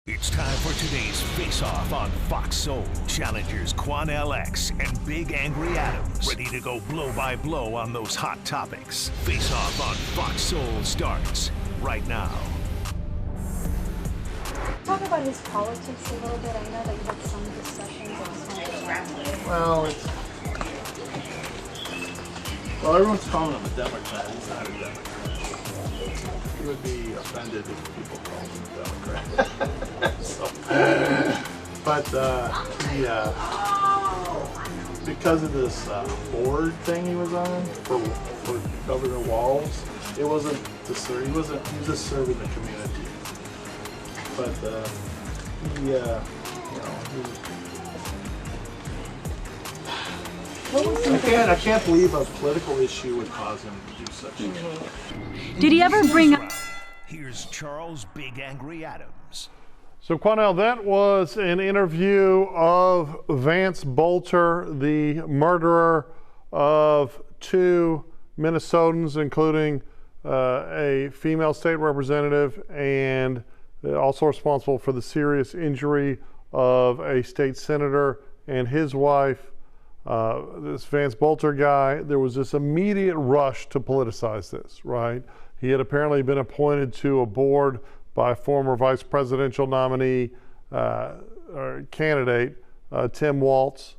It's time for today's Face-Off on Fox Soul. Challengers Quan LX and Big Angry Adams ready to go blow by blow on those hot topics. Face-Off on Fox Soul starts right now. Talk about his politics a little bit. I know that you had some discussions. Well, everyone's calling him a Democrat. He's not a Democrat. He would be offended if people called him a Democrat. Because of this board thing he was on for Governor Walz, it wasn't to serve. He was just serving the community. But I can't believe a political issue would cause him to do such a thing. Did he ever bring up? Here's Charles Big Angry Adams. So Quanell, that was an interview of Vance Bolter, the murderer of two Minnesotans, including a female state representative, and also responsible for the serious injury of a state senator and his wife. This Vance Bolter guy, there was this immediate rush to politicize this, right? He had apparently been appointed to a board by former vice presidential nominee or candidate Tim Walz,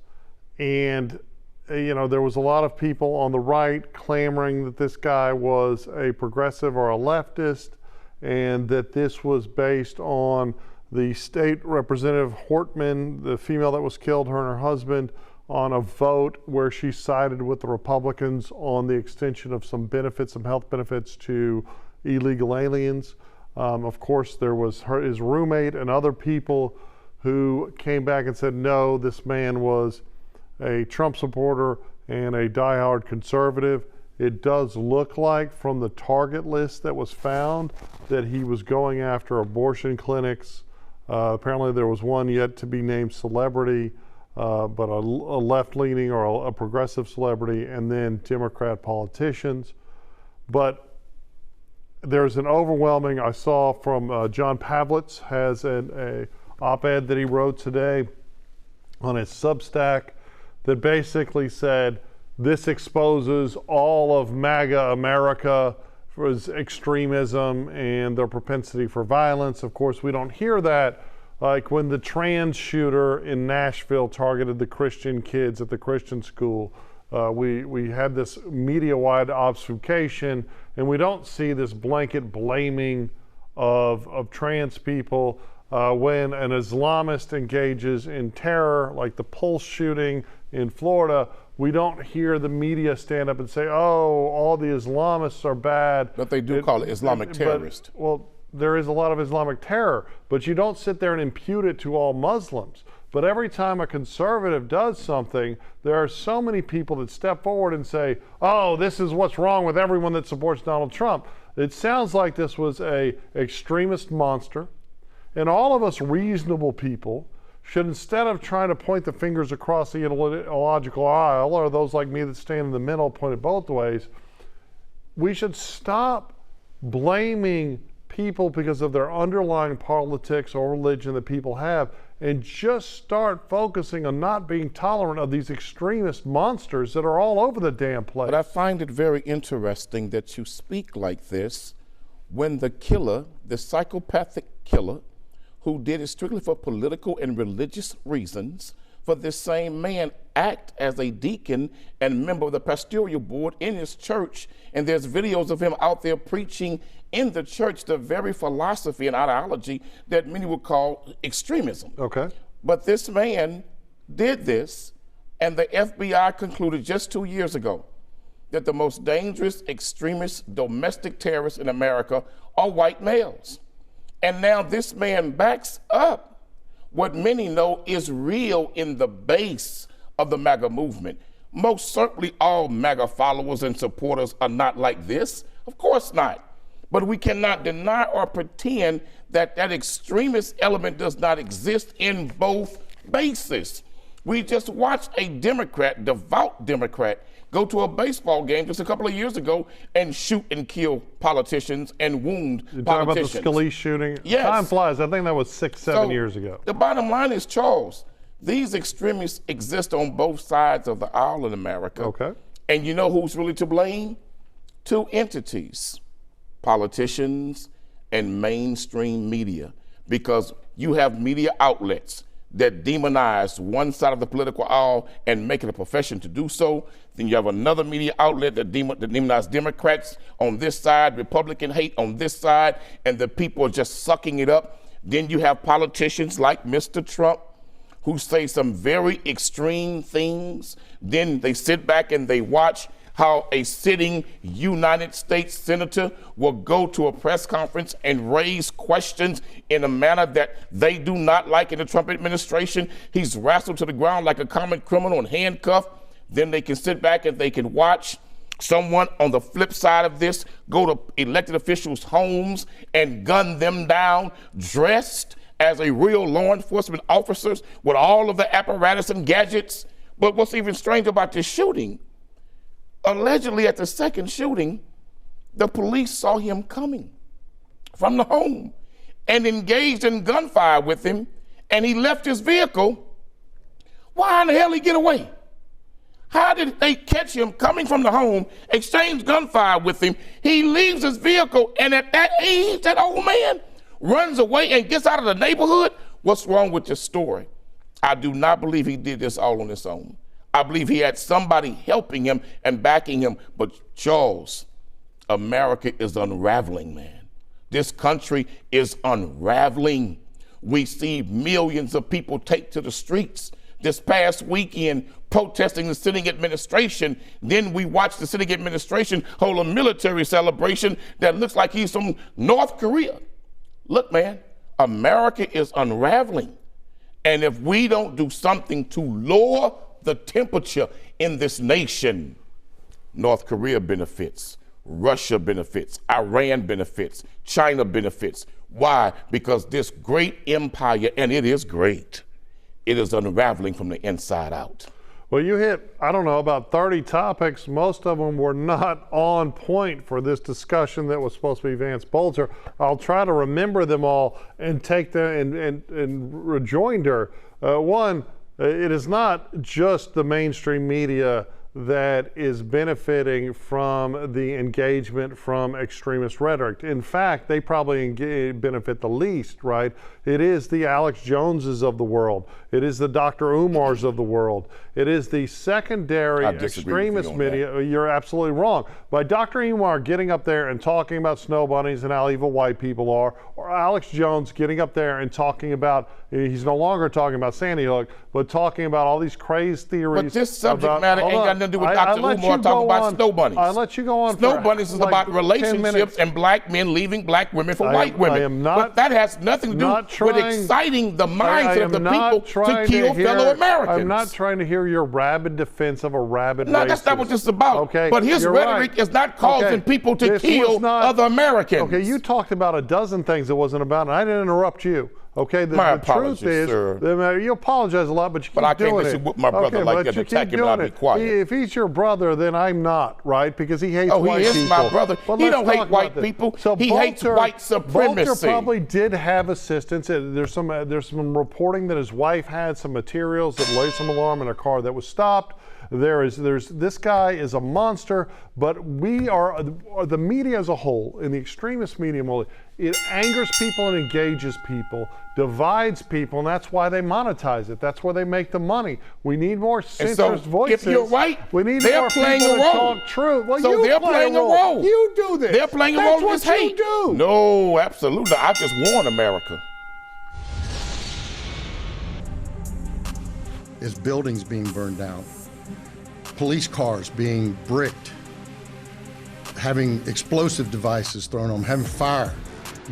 and there was a lot of people on the right clamoring that this guy was a progressive or a leftist, and that this was based on the state representative Hortman, the female that was killed, her and her husband, on a vote where she sided with the Republicans on the extension of some benefits, some health benefits to illegal aliens. Of course, there was his roommate and other people who came back and said, no, this man was a Trump supporter and a diehard conservative. It does look like from the target list that was found that he was going after abortion clinics. Apparently there was one yet to be named celebrity, but a left-leaning or a progressive celebrity, and then Democrat politicians. But there's an overwhelming, I saw from John Pavlitz has a op-ed that he wrote today on his Substack that basically said this exposes all of MAGA America for its extremism and their propensity for violence. Of course, we don't hear that. Like when the trans shooter in Nashville targeted the Christian kids at the Christian school, we had this media-wide obfuscation, and we don't see this blanket blaming of trans people. When an Islamist engages in terror, like the Pulse shooting in Florida, we don't hear the media stand up and say, oh, all the Islamists are bad. But they do call it Islamic terrorist. Well, there is a lot of Islamic terror, but you don't sit there and impute it to all Muslims. But every time a conservative does something, there are so many people that step forward and say, oh, this is what's wrong with everyone that supports Donald Trump. It sounds like this was a extremist monster, and all of us reasonable people should, instead of trying to point the fingers across the ideological aisle, or those like me that stand in the middle pointed both ways, we should stop blaming people because of their underlying politics or religion that people have, and just start focusing on not being tolerant of these extremist monsters that are all over the damn place. But I find it very interesting that you speak like this when the killer, the psychopathic killer, who did it strictly for political and religious reasons, for this same man act as a deacon and member of the pastoral board in his church, and there's videos of him out there preaching in the church the very philosophy and ideology that many would call extremism. Okay. But this man did this, and the FBI concluded just 2 years ago that the most dangerous extremist domestic terrorists in America are white males. And now this man backs up what many know is real in the base of the MAGA movement. Most certainly all MAGA followers and supporters are not like this. Of course not. But we cannot deny or pretend that that extremist element does not exist in both bases. We just watched a Democrat, devout Democrat, go to a baseball game just a couple of years ago and shoot and kill politicians and wound You're politicians. talking about the Scalise shooting? Yes. Time flies. I think that was 6-7 years ago. The bottom line is, Charles, these extremists exist on both sides of the aisle in America. Okay. And you know who's really to blame? Two entities, politicians and mainstream media, because you have media outlets that demonize one side of the political aisle and make it a profession to do so. Then you have another media outlet that demonize Democrats on this side, Republican hate on this side, and the people are just sucking it up. Then you have politicians like Mr. Trump who say some very extreme things. Then they sit back and they watch how a sitting United States senator will go to a press conference and raise questions in a manner that they do not like in the Trump administration. He's wrestled to the ground like a common criminal and handcuffed. Then they can sit back and they can watch someone on the flip side of this go to elected officials' homes and gun them down dressed as a real law enforcement officers with all of the apparatus and gadgets. But what's even strange about this shooting, allegedly at the second shooting, the police saw him coming from the home and engaged in gunfire with him, and he left his vehicle. Why in the hell did he get away? How did they catch him coming from the home, exchange gunfire with him? He leaves his vehicle, and at that age, that old man runs away and gets out of the neighborhood? What's wrong with this story? I do not believe he did this all on his own. I believe he had somebody helping him and backing him. But Charles, America is unraveling, man. This country is unraveling. We see millions of people take to the streets this past weekend protesting the sitting administration. Then we watched the sitting administration hold a military celebration that looks like he's from North Korea. Look, man, America is unraveling. And if we don't do something to lower the temperature in this nation, North Korea benefits, Russia benefits, Iran benefits, China benefits. Why? Because this great empire, and it is great, it is unraveling from the inside out. Well, you hit, I don't know, about 30 topics. Most of them were not on point for this discussion that was supposed to be Vance Bolter. I'll try to remember them all and take them and rejoinder. One, it is not just the mainstream media that is benefiting from the engagement from extremist rhetoric. In fact, they probably benefit the least, right? It is the Alex Joneses of the world. It is the Dr. Umars of the world. It is the secondary extremist media. You're absolutely wrong. By Dr. Umar getting up there and talking about snow bunnies and how evil white people are, or Alex Jones getting up there and talking about, he's no longer talking about Sandy Hook, but talking about all these crazy theories. But this subject matter ain't got nothing to do with Dr. Umar talking about snow bunnies. I'll let you go on. Snow bunnies is about relationships and black men leaving black women for white women. I am not, but that has nothing to do with exciting the mindset of the people to kill fellow Americans. I'm not trying to hear your rabid defense of a rabid racist. No, that's not what this is about. Okay, but his rhetoric is not causing people to kill other Americans. Okay, you talked about a dozen things it wasn't about, and I didn't interrupt you. Okay, the truth is, you apologize a lot, but you keep doing it. But I can't listen to my brother like that, attack him and I'll be quiet. If he's your brother, then I'm not, right? Because he hates white people. Oh, he is my brother. He don't hate white people. So he hates white supremacy. Bolter probably did have assistance. There's some reporting that his wife had some materials that laid some alarm in a car that was stopped. This guy is a monster, but we are, the media as a whole, and the extremist media, it angers people and engages people, divides people, and that's why they monetize it. That's where they make the money. We need more centrist voices. If you're right, we need they're more playing people a to role. talk truth. Well, so they're playing a role. You do this. They're playing a role in this hate. That's what you do. No, absolutely. I just warn America. There's buildings being burned down, police cars being bricked, having explosive devices thrown on them, having fire,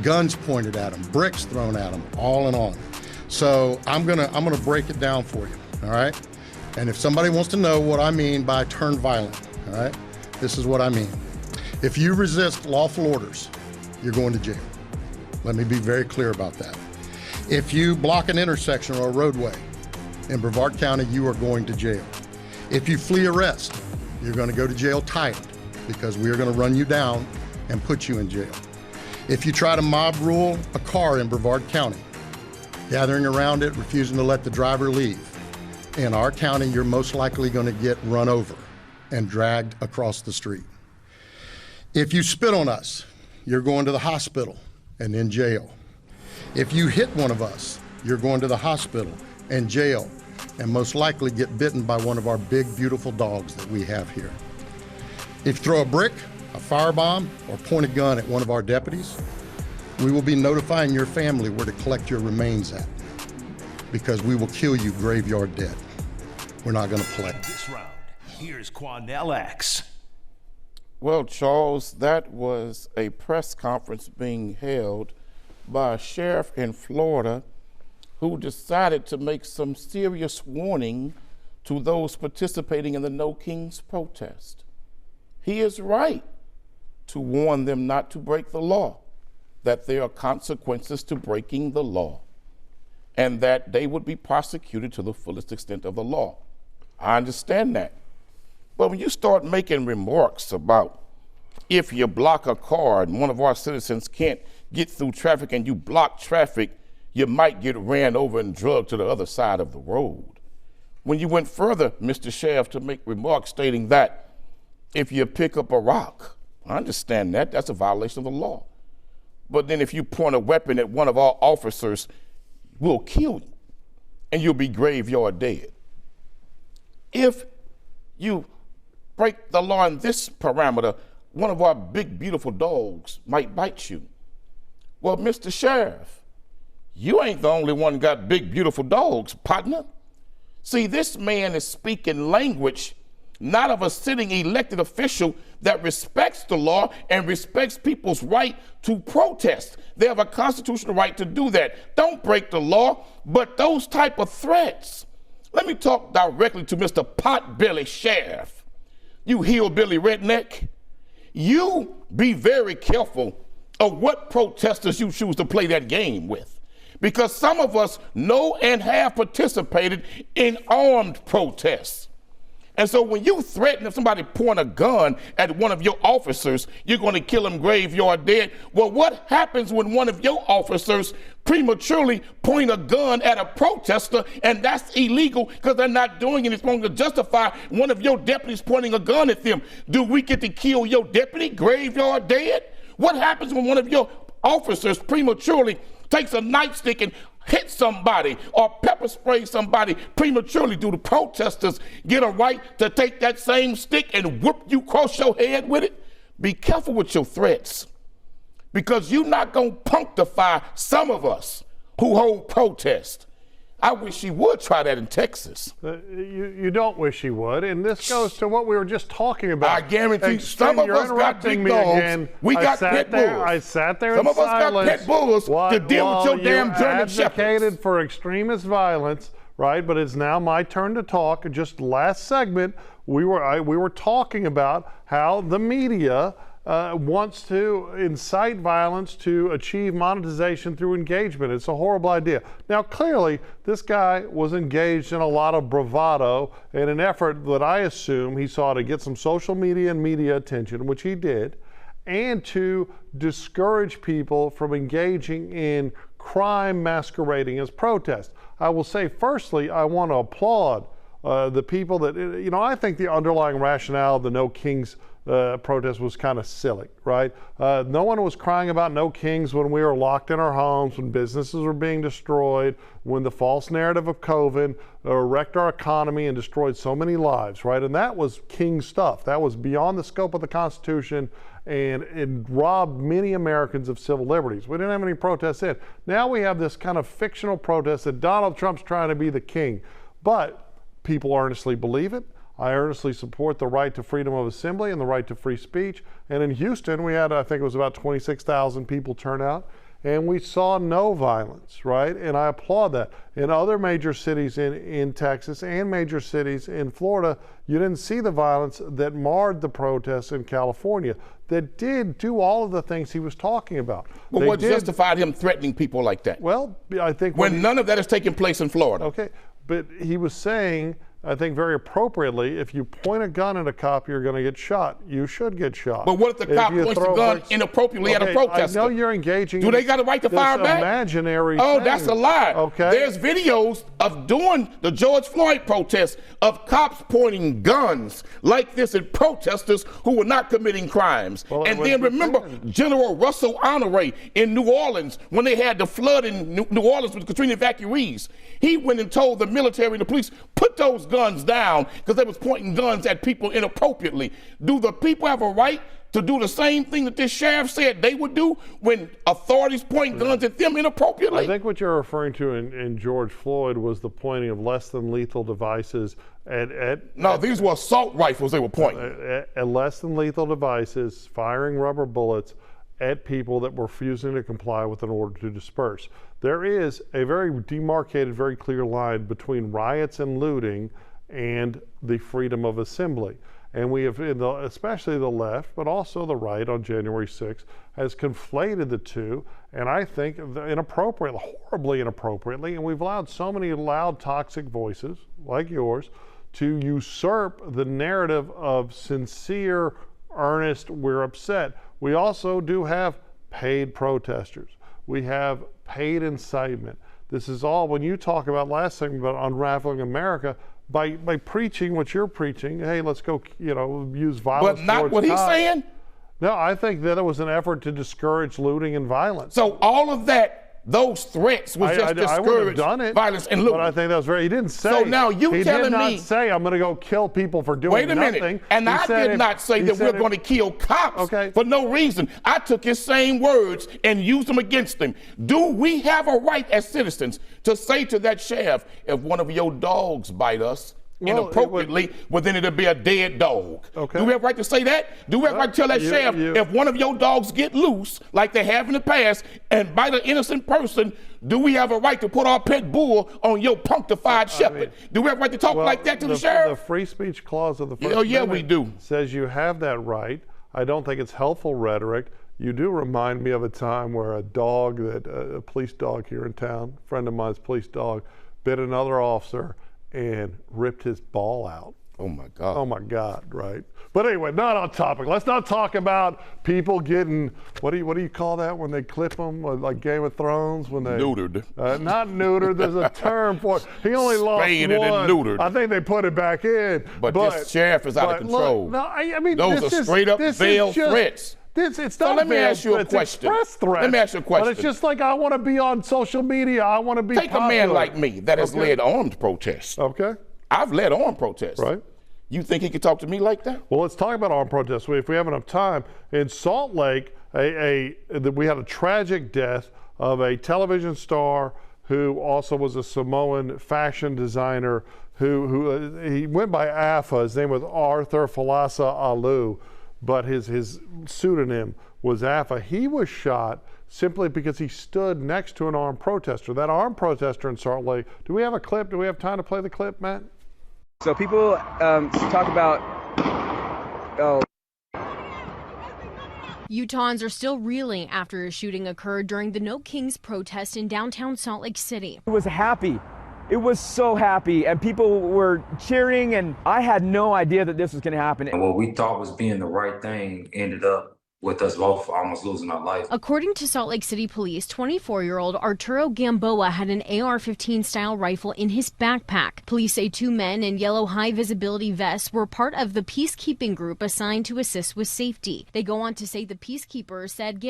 guns pointed at them, bricks thrown at them, all and on. So I'm gonna break it down for you, all right? And if somebody wants to know what I mean by turn violent, all right, this is what I mean. If you resist lawful orders, you're going to jail. Let me be very clear about that. If you block an intersection or a roadway, In Brevard County, you are going to jail. If you flee arrest, you're going to go to jail tight because we are going to run you down and put you in jail. If you try to mob rule a car in Brevard County, gathering around it, refusing to let the driver leave, in our county, you're most likely going to get run over and dragged across the street. If you spit on us, you're going to the hospital and in jail. If you hit one of us, you're going to the hospital and jail, and most likely get bitten by one of our big, beautiful dogs that we have here. If you throw a brick, a firebomb, or point a gun at one of our deputies, we will be notifying your family where to collect your remains at, because we will kill you graveyard dead. We're not going to play. This round, here's Quanell X. Well, Charles, that was a press conference being held by a sheriff in Florida who decided to make some serious warning to those participating in the No Kings protest. He is right to warn them not to break the law, that there are consequences to breaking the law, and that they would be prosecuted to the fullest extent of the law. I understand that. But when you start making remarks about if you block a car and one of our citizens can't get through traffic and you block traffic, you might get ran over and drugged to the other side of the road. When you went further, Mr. Sheriff, to make remarks stating that if you pick up a rock, I understand that, that's a violation of the law. But then if you point a weapon at one of our officers, we'll kill you and you'll be graveyard dead. If you break the law in this parameter, one of our big, beautiful dogs might bite you. Well, Mr. Sheriff, you ain't the only one got big, beautiful dogs, partner. See, this man is speaking language not of a sitting elected official that respects the law and respects people's right to protest. They have a constitutional right to do that. Don't break the law, but those type of threats. Let me talk directly to Mr. Potbelly Sheriff. You hillbilly redneck. You be very careful of what protesters you choose to play that game with. Because some of us know and have participated in armed protests. And so when you threaten if somebody point a gun at one of your officers, you're going to kill them graveyard dead. Well, what happens when one of your officers prematurely point a gun at a protester, and that's illegal because they're not doing it? It's going to justify one of your deputies pointing a gun at them. Do we get to kill your deputy graveyard dead? What happens when one of your officers prematurely takes a nightstick and hit somebody or pepper spray somebody prematurely? Do the protesters get a right to take that same stick and whoop you across your head with it? Be careful with your threats, because you're not going to punctify some of us who hold protest. I wish he would try that in Texas. You don't wish he would, and this goes to what we were just talking about. I guarantee some of us got big dogs. Again. We got pit bulls. I sat there some in of us silence got pit bulls to deal with your damn German shepherds. Advocated for extremist violence, right? But it's now my turn to talk. Just last segment, we were talking about how the media wants to incite violence to achieve monetization through engagement. It's a horrible idea. Now, clearly, this guy was engaged in a lot of bravado in an effort that I assume he saw to get some social media and media attention, which he did, and to discourage people from engaging in crime masquerading as protest. I will say, firstly, I want to applaud the people that, I think the underlying rationale of the No Kings protest was kind of silly, right? No one was crying about no kings when we were locked in our homes, when businesses were being destroyed, when the false narrative of COVID wrecked our economy and destroyed so many lives, right? And that was king stuff. That was beyond the scope of the Constitution, and it robbed many Americans of civil liberties. We didn't have any protests in. Now we have this kind of fictional protest that Donald Trump's trying to be the king, but people earnestly believe it. I earnestly support the right to freedom of assembly and the right to free speech. And in Houston, we had, I think it was about 26,000 people turn out, and we saw no violence, right? And I applaud that. In other major cities in Texas and major cities in Florida, you didn't see the violence that marred the protests in California that did do all of the things he was talking about. Well, what justified him threatening people like that? Well, I think when none of that is taking place in Florida. Okay. but he was saying, I think very appropriately, if you point a gun at a cop, you're going to get shot. You should get shot. But what if the cop points the gun inappropriately at a protester? I know you're engaging. Do they got a right to fire back? Imaginary Oh, thing. that's a lie. Okay. There's videos of doing the George Floyd protests of cops pointing guns like this at protesters who were not committing crimes. Well, and then remember General Russell Honore in New Orleans when they had the flood in New Orleans with Katrina evacuees. He went and told the military and the police, put those guns down because they was pointing guns at people inappropriately. Do the people have a right to do the same thing that this sheriff said they would do when authorities point guns at them inappropriately? I think what you're referring to in George Floyd was the pointing of less than lethal devices No, these were assault rifles they were pointing. At less than lethal devices, firing rubber bullets at people that were refusing to comply with an order to disperse. There is a very demarcated, very clear line between riots and looting and the freedom of assembly. And we have, especially the left, but also the right on January 6th, has conflated the two, and I think inappropriately, horribly inappropriately, and we've allowed so many loud, toxic voices, like yours, to usurp the narrative of sincere, earnest, we're upset. We also do have paid protesters. We have paid incitement. This is all, when you talk about last segment about unraveling America, by preaching what you're preaching, hey, let's go, use violence. But not what he's saying? No, I think that it was an effort to discourage looting and violence. So all of that, those threats was just discourage violence and looting. But I think that was very, he didn't say. So now you telling me. He did not say, I'm going to go kill people for doing nothing. Wait a minute. And I did not say that we're going to kill cops for no reason. I took his same words and used them against him. Do we have a right as citizens to say to that sheriff, if one of your dogs bite us, inappropriately, well, then it'll be a dead dog. Okay. Do we have a right to say that? Do we have a right to tell that sheriff, if one of your dogs get loose, like they have in the past, and bite an innocent person, do we have a right to put our pet bull on your punctified shepherd? Do we have a right to talk like that to the sheriff? The free speech clause of the First Amendment we do. Says you have that right. I don't think it's helpful rhetoric. You do remind me of a time where a dog, a police dog here in town, a friend of mine's police dog, bit another officer and ripped his ball out. Oh my God. Oh my God, right? But anyway, not on topic. Let's not talk about people getting, what do you call that when they clip them, like Game of Thrones? When they neutered. Not neutered, there's a term for it. He only lost one. And neutered. I think they put it back in. But this sheriff is out of control. Look, no, I mean, those are straight up veiled threats. It's not so let me ask you a question. Let me ask you a question. But it's just like I want to be on social media. I want to be Take popular. a man like me that has led armed protests. Okay. I've led armed protests. Right. You think he could talk to me like that? Well, let's talk about armed protests. If we have enough time, in Salt Lake, we had a tragic death of a television star who also was a Samoan fashion designer who he went by Afa. His name was Arthur Falasa Alu, but his pseudonym was Afa. He was shot simply because he stood next to an armed protester. That armed protester in Salt Lake, do we have a clip? Do we have time to play the clip, Matt? So people talk about, Utahns are still reeling after a shooting occurred during the No Kings protest in downtown Salt Lake City. It was happy. It was so happy, and people were cheering, and I had no idea that this was going to happen. And what we thought was being the right thing ended up with us both almost losing our life. According to Salt Lake City Police, 24-year-old Arturo Gamboa had an AR-15 style rifle in his backpack. Police say two men in yellow high-visibility vests were part of the peacekeeping group assigned to assist with safety. They go on to say the peacekeepers said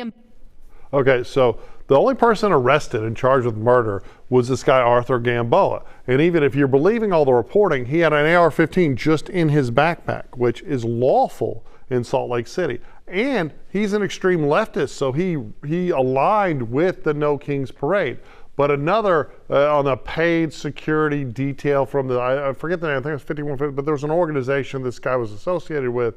Okay, so the only person arrested and charged with murder was this guy, Arthur Gamboa. And even if you're believing all the reporting, he had an AR-15 just in his backpack, which is lawful in Salt Lake City. And he's an extreme leftist, so he aligned with the No Kings parade. But another, on a paid security detail from I forget the name, I think it was 5150, but there was an organization this guy was associated with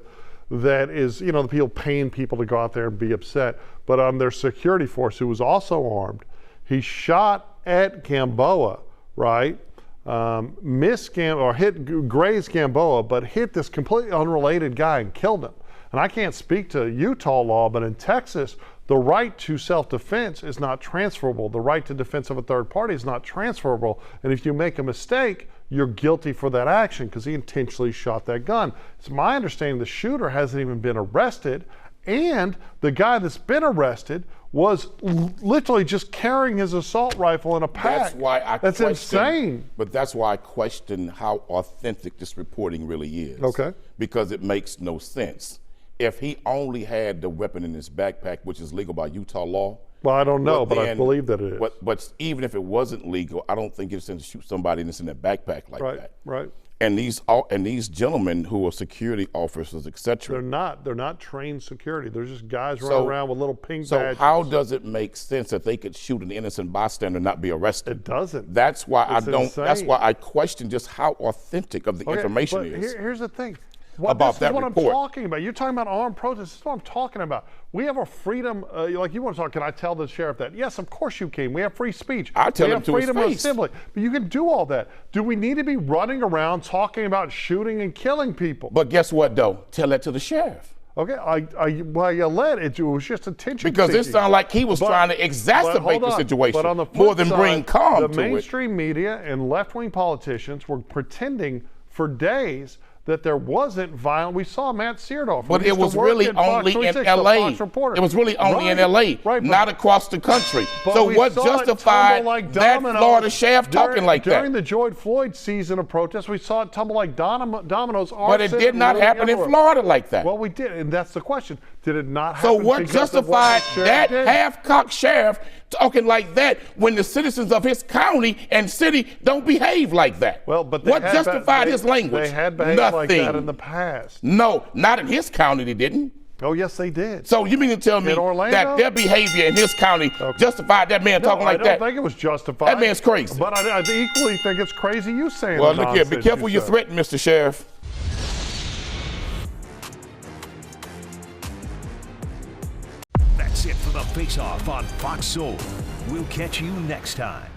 that is, the people paying people to go out there and be upset. But on their security force, who was also armed, he shot at Gamboa, right? Grazed Gamboa, but hit this completely unrelated guy and killed him. And I can't speak to Utah law, but in Texas, The right to self-defense is not transferable. The right to defense of a third party is not transferable. And if you make a mistake, you're guilty for that action because he intentionally shot that gun. It's my understanding the shooter hasn't even been arrested, and the guy that's been arrested was literally just carrying his assault rifle in a pack. That's why I That's insane. But that's why I question how authentic this reporting really is. Okay. Because it makes no sense. If he only had the weapon in his backpack, which is legal by Utah law. Well, I don't know, but I then, believe that it is. But even if it wasn't legal, I don't think it's going to shoot somebody that's in their backpack like that. Right. And these gentlemen who are security officers, etc. They're not trained security. They're just guys running around with little pink badges. So how does it make sense that they could shoot an innocent bystander and not be arrested? It doesn't. That's why Insane. That's why I question just how authentic of the information is. Here's the thing. About that report. report. I'm talking about. You're talking about armed protests. This is what I'm talking about. We have a freedom, like you want to talk, can I tell the sheriff that? Yes, of course you can. We have free speech. I tell we him have to his freedom of face. assembly. But you can do all that. Do we need to be running around talking about shooting and killing people? But guess what, though? Tell that to the sheriff. Okay, well, you let it was just attention because seeking. it sounded like he was trying to exacerbate the situation more than bring calm to it. The mainstream media and left-wing politicians were pretending for days that there wasn't violence. We saw Matt Seardorf. But it was really only in L.A. It was really only in L.A., not across the country. So what justified that Florida sheriff talking like that? During the George Floyd season of protests, we saw it tumble like dominoes. But it did not happen in Florida like that. Well, we did, and that's the question. Did it not happen? So what justified that half-cocked sheriff talking like that when the citizens of his county and city don't behave like that? Well, but what justified his language? They had behaved Nothing. like that in the past. No, not in his county they didn't. Oh, yes, they did. So you mean to tell me that their behavior in his county justified that man talking like that? I don't think it was justified. That man's crazy. But I equally think it's crazy you saying well, look here, be careful you threaten, Mr. Sheriff. That's it for the Face-Off on Fox Soul. We'll catch you next time.